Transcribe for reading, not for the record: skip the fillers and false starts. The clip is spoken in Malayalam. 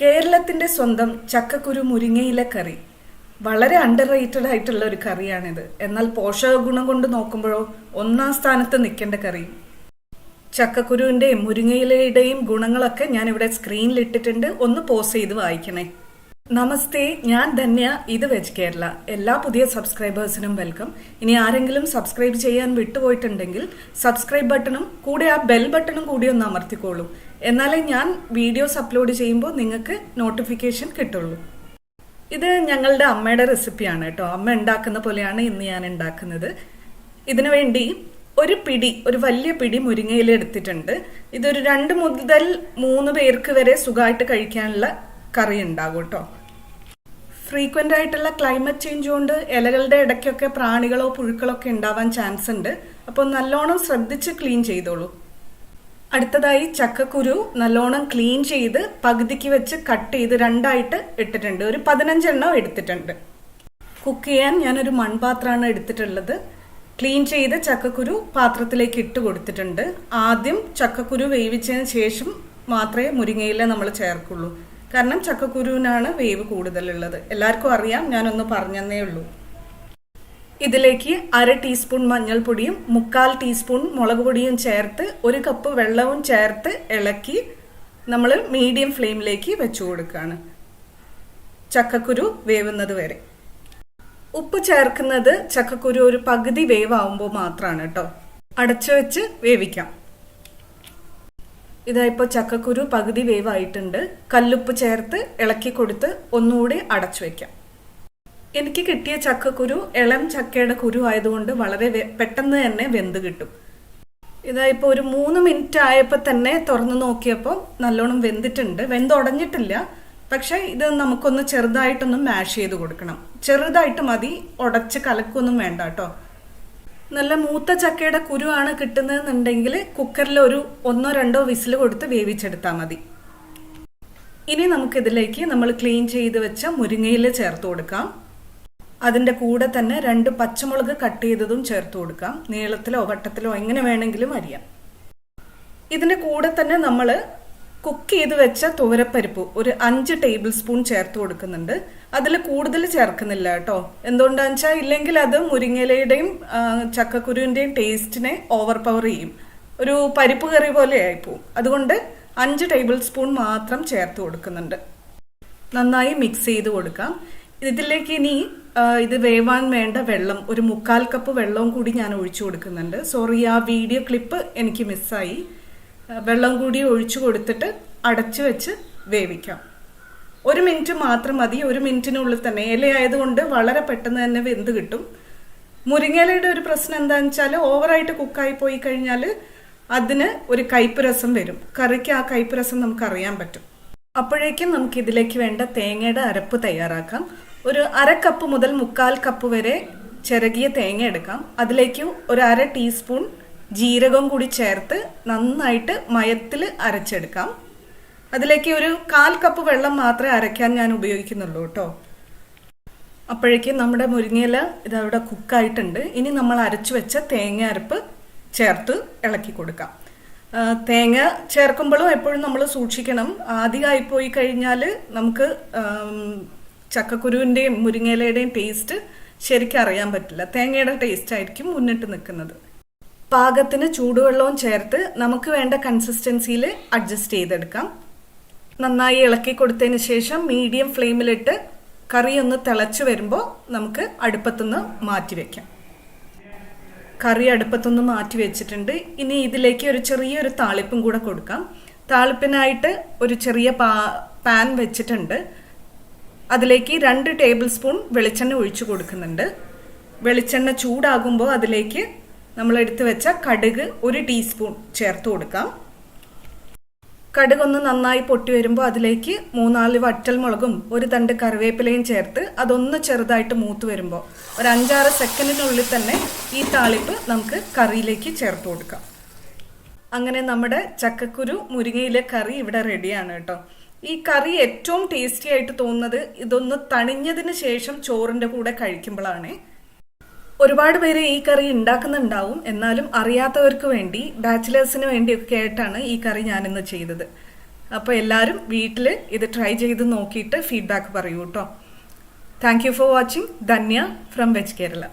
കേരളത്തിന്റെ സ്വന്തം ചക്കക്കുരു മുരിങ്ങയില കറി വളരെ അണ്ടർ റേറ്റഡ് ആയിട്ടുള്ള ഒരു കറിയാണിത്. എന്നാൽ പോഷക ഗുണം കൊണ്ട് നോക്കുമ്പോഴോ ഒന്നാം സ്ഥാനത്ത് നിൽക്കേണ്ട കറി. ചക്കക്കുരുവിന്റെയും മുരിങ്ങയിലയുടെയും ഗുണങ്ങളൊക്കെ ഞാനിവിടെ സ്ക്രീനിൽ ഇട്ടിട്ടുണ്ട്, ഒന്ന് പോസ് ചെയ്ത് വായിക്കണേ. നമസ്തേ, ഞാൻ ധന്യ, ഇത് വെജ് കേരള. എല്ലാ പുതിയ സബ്സ്ക്രൈബേഴ്സിനും വെൽക്കം. ഇനി ആരെങ്കിലും സബ്സ്ക്രൈബ് ചെയ്യാൻ വിട്ടുപോയിട്ടുണ്ടെങ്കിൽ സബ്സ്ക്രൈബ് ബട്ടണും കൂടെ ആ ബെൽ ബട്ടണും കൂടി ഒന്ന് അമർത്തിക്കോളൂ. എന്നാലേ ഞാൻ വീഡിയോസ് അപ്ലോഡ് ചെയ്യുമ്പോൾ നിങ്ങൾക്ക് നോട്ടിഫിക്കേഷൻ കിട്ടുള്ളൂ. ഇത് ഞങ്ങളുടെ അമ്മയുടെ റെസിപ്പിയാണ് കേട്ടോ. അമ്മ ഉണ്ടാക്കുന്ന പോലെയാണ് ഇന്ന് ഞാൻ ഉണ്ടാക്കുന്നത്. ഇതിനു വേണ്ടി ഒരു വലിയ പിടി മുരിങ്ങയില എടുത്തിട്ടുണ്ട്. ഇതൊരു 2 മുതൽ 3 പേർക്ക് വരെ സുഖമായിട്ട് കഴിക്കാനുള്ള കറി ഉണ്ടാകും കേട്ടോ. ഫ്രീക്വന്റ് ആയിട്ടുള്ള ക്ലൈമറ്റ് ചേഞ്ച് കൊണ്ട് ഇലകളുടെ ഇടയ്ക്കൊക്കെ പ്രാണികളോ പുഴുക്കളോ ഒക്കെ ഉണ്ടാവാൻ ചാൻസ് ഉണ്ട്. അപ്പോൾ നല്ലോണം ശ്രദ്ധിച്ച് ക്ലീൻ ചെയ്തോളൂ. അടുത്തതായി ചക്കക്കുരു നല്ലോണം ക്ലീൻ ചെയ്ത് പകുതിക്ക് വെച്ച് കട്ട് ചെയ്ത് 2ആയിട്ട് ഇട്ടിട്ടുണ്ട്. ഒരു 15 എണ്ണം എടുത്തിട്ടുണ്ട്. കുക്ക് ചെയ്യാൻ ഞാനൊരു മൺപാത്രമാണ് എടുത്തിട്ടുള്ളത്. ക്ലീൻ ചെയ്ത് ചക്കക്കുരു പാത്രത്തിലേക്ക് ഇട്ട് കൊടുത്തിട്ടുണ്ട്. ആദ്യം ചക്കക്കുരു വേവിച്ചതിന് ശേഷം മാത്രമേ മുരിങ്ങയില നമ്മൾ ചേർക്കുള്ളൂ. കാരണം ചക്കക്കുരുവിനാണ് വേവ് കൂടുതലുള്ളത്. എല്ലാവർക്കും അറിയാം, ഞാനൊന്ന് പറഞ്ഞതേ ഉള്ളൂ. ഇതിലേക്ക് 1/2 ടീസ്പൂൺ മഞ്ഞൾപ്പൊടിയും 1/4 ടീസ്പൂൺ മുളക് പൊടിയും ചേർത്ത് 1 കപ്പ് വെള്ളവും ചേർത്ത് ഇളക്കി നമ്മൾ മീഡിയം ഫ്ലെയിമിലേക്ക് വെച്ചു കൊടുക്കുകയാണ്, ചക്കക്കുരു വേവുന്നത് വരെ. ഉപ്പ് ചേർക്കുന്നത് ചക്കക്കുരു ഒരു പകുതി വേവാകുമ്പോൾ മാത്രമാണ് കേട്ടോ. അടച്ചു വെച്ച് വേവിക്കാം. ഇതായിപ്പോൾ ചക്കക്കുരു പകുതി വേവായിട്ടുണ്ട്. കല്ലുപ്പ് ചേർത്ത് ഇളക്കി കൊടുത്ത് ഒന്നുകൂടി അടച്ചു വെക്കാം. എനിക്ക് കിട്ടിയ ചക്കക്കുരു ഇളം ചക്കയുടെ കുരു ആയതുകൊണ്ട് വളരെ പെട്ടെന്ന് തന്നെ വെന്ത് കിട്ടും. ഇതായിപ്പോൾ ഒരു 3 മിനിറ്റ് ആയപ്പോൾ തന്നെ തുറന്നു നോക്കിയപ്പോൾ നല്ലോണം വെന്തിട്ടുണ്ട്. വെന്തുടഞ്ഞിട്ടില്ല, പക്ഷെ ഇത് നമുക്കൊന്ന് ചെറുതായിട്ടൊന്ന് മാഷ് ചെയ്ത് കൊടുക്കണം. ചെറുതായിട്ട് മതി, ഉടച്ച് കലക്കൊന്നും വേണ്ട കേട്ടോ. നല്ല മൂത്ത ചക്കയുടെ കുരുവാണ് കിട്ടുന്നതെന്നുണ്ടെങ്കിൽ കുക്കറിൽ ഒരു 1-2 വിസിൽ കൊടുത്ത് വേവിച്ചെടുത്താൽ മതി. ഇനി നമുക്കിതിലേക്ക് നമ്മൾ ക്ലീൻ ചെയ്ത് വെച്ച മുരിങ്ങയില ചേർത്ത് കൊടുക്കാം. അതിൻ്റെ കൂടെ തന്നെ 2 പച്ചമുളക് കട്ട് ചെയ്തതും ചേർത്ത് കൊടുക്കാം. നീളത്തിലോ വട്ടത്തിലോ എങ്ങനെ വേണമെങ്കിലും അരിയാം. ഇതിൻ്റെ കൂടെ തന്നെ നമ്മൾ കുക്ക് ചെയ്ത് വെച്ച തുവരപ്പരിപ്പ് ഒരു 5 ടേബിൾ സ്പൂൺ ചേർത്ത് കൊടുക്കുന്നുണ്ട്. അതിൽ കൂടുതൽ ചേർക്കുന്നില്ല കേട്ടോ. എന്തുകൊണ്ടാന്ന് വെച്ചാൽ ഇല്ലെങ്കിൽ അത് മുരിങ്ങയിലയുടെയും ചക്കക്കുരുവിൻ്റെയും ടേസ്റ്റിനെ ഓവർ പവർ ചെയ്യും. ഒരു പരിപ്പ് കറി പോലെ ആയിപ്പോവും. അതുകൊണ്ട് 5 ടേബിൾ സ്പൂൺ മാത്രം ചേർത്ത് കൊടുക്കുന്നുണ്ട്. നന്നായി മിക്സ് ചെയ്ത് കൊടുക്കാം. ഇതിലേക്ക് ഇനി ഇത് വേവാൻ വേണ്ട വെള്ളം ഒരു 1/4 കപ്പ് വെള്ളവും കൂടി ഞാൻ ഒഴിച്ചു കൊടുക്കുന്നുണ്ട്. സോറി, ആ വീഡിയോ ക്ലിപ്പ് എനിക്ക് മിസ്സായി. വെള്ളം കൂടി ഒഴിച്ചു കൊടുത്തിട്ട് അടച്ചു വെച്ച് വേവിക്കാം. 1 മിനിറ്റ് മാത്രം മതി. 1 മിനിറ്റിനുള്ളിൽ തന്നെ, ഇലയായതുകൊണ്ട് വളരെ പെട്ടെന്ന് തന്നെ വെന്ത് കിട്ടും. മുരിങ്ങയിലയുടെ ഒരു പ്രശ്നം എന്താണെന്ന് വെച്ചാൽ ഓവറായിട്ട് കുക്കായി പോയി കഴിഞ്ഞാൽ അതിന് ഒരു കയ്പ്പ് രസം വരും. കറിക്ക് ആ കയ്പ്പ് രസം നമുക്ക് അറിയാൻ പറ്റും. അപ്പോഴേക്കും നമുക്ക് ഇതിലേക്ക് വേണ്ട തേങ്ങയുടെ അരപ്പ് തയ്യാറാക്കാം. ഒരു 1/2 കപ്പ് മുതൽ 1/4 കപ്പ് വരെ ചിരകിയ തേങ്ങ എടുക്കാം. അതിലേക്ക് ഒരു 1/2 ടീസ്പൂൺ ജീരകം കൂടി ചേർത്ത് നന്നായിട്ട് മയത്തിൽ അരച്ചെടുക്കാം. അതിലേക്ക് ഒരു 1/4 കപ്പ് വെള്ളം മാത്രമേ അരയ്ക്കാൻ ഞാൻ ഉപയോഗിക്കുന്നുള്ളൂ കേട്ടോ. അപ്പോഴേക്കും നമ്മുടെ മുരിങ്ങയില ഇതവിടെ കുക്കായിട്ടുണ്ട്. ഇനി നമ്മൾ അരച്ചു വെച്ച തേങ്ങ അരപ്പ് ചേർത്ത് ഇളക്കി കൊടുക്കാം. തേങ്ങ ചേർക്കുമ്പോഴും എപ്പോഴും നമ്മൾ സൂക്ഷിക്കണം. അധികമായി പോയി കഴിഞ്ഞാൽ നമുക്ക് ചക്കക്കുരുവിൻ്റെയും മുരിങ്ങയിലയുടെയും ടേസ്റ്റ് ശരിക്കും അറിയാൻ പറ്റില്ല. തേങ്ങയുടെ ടേസ്റ്റ് ആയിരിക്കും മുന്നിട്ട് നിൽക്കുന്നത്. പാകത്തിന് ചൂടുവെള്ളവും ചേർത്ത് നമുക്ക് വേണ്ട കൺസിസ്റ്റൻസിയിൽ അഡ്ജസ്റ്റ് ചെയ്തെടുക്കാം. നന്നായി ഇളക്കി കൊടുത്തതിന് ശേഷം മീഡിയം ഫ്ലെയിമിലിട്ട് കറി ഒന്ന് തിളച്ച് വരുമ്പോൾ നമുക്ക് അടുപ്പത്തുനിന്ന് മാറ്റി വയ്ക്കാം. കറി അടുപ്പത്തൊന്ന് മാറ്റി വെച്ചിട്ടുണ്ട്. ഇനി ഇതിലേക്ക് ഒരു ചെറിയൊരു താളിപ്പും കൂടെ കൊടുക്കാം. താളിപ്പിനായിട്ട് ഒരു ചെറിയ പാൻ വെച്ചിട്ടുണ്ട്. അതിലേക്ക് 2 ടേബിൾ സ്പൂൺ വെളിച്ചെണ്ണ ഒഴിച്ചു കൊടുക്കുന്നുണ്ട്. വെളിച്ചെണ്ണ ചൂടാകുമ്പോൾ അതിലേക്ക് നമ്മൾ എടുത്തു വെച്ച കടുക് 1 ടീസ്പൂൺ ചേർത്ത് കൊടുക്കാം. കടുക് ഒന്ന് നന്നായി പൊട്ടി വരുമ്പോൾ അതിലേക്ക് 3-4 വറ്റൽമുളകും 1 തണ്ട് കറിവേപ്പിലയും ചേർത്ത് അതൊന്ന് ചെറുതായിട്ട് മൂത്ത് വരുമ്പോൾ ഒരു 5-6 സെക്കൻഡിനുള്ളിൽ തന്നെ ഈ താളിപ്പ് നമുക്ക് കറിയിലേക്ക് ചേർത്ത് കൊടുക്കാം. അങ്ങനെ നമ്മുടെ ചക്കക്കുരു മുരിങ്ങയില കറി ഇവിടെ റെഡിയാണ് കേട്ടോ. ഈ കറി ഏറ്റവും ടേസ്റ്റി ആയിട്ട് തോന്നുന്നത് ഇതൊന്ന് തണിഞ്ഞതിന് ശേഷം ചോറിൻ്റെ കൂടെ കഴിക്കുമ്പോഴാണ്. ഒരുപാട് പേര് ഈ കറി ഉണ്ടാക്കുന്നുണ്ടാവും. എന്നാലും അറിയാത്തവർക്ക് വേണ്ടി, ബാച്ചിലേഴ്സിന് വേണ്ടിയൊക്കെ ആയിട്ടാണ് ഈ കറി ഞാനിന്ന് ചെയ്തത്. അപ്പോൾ എല്ലാവരും വീട്ടിൽ ഇത് ട്രൈ ചെയ്ത് നോക്കിയിട്ട് ഫീഡ്ബാക്ക് പറയൂ കേട്ടോ. Thank you for watching. Dhanya from veg Kerala.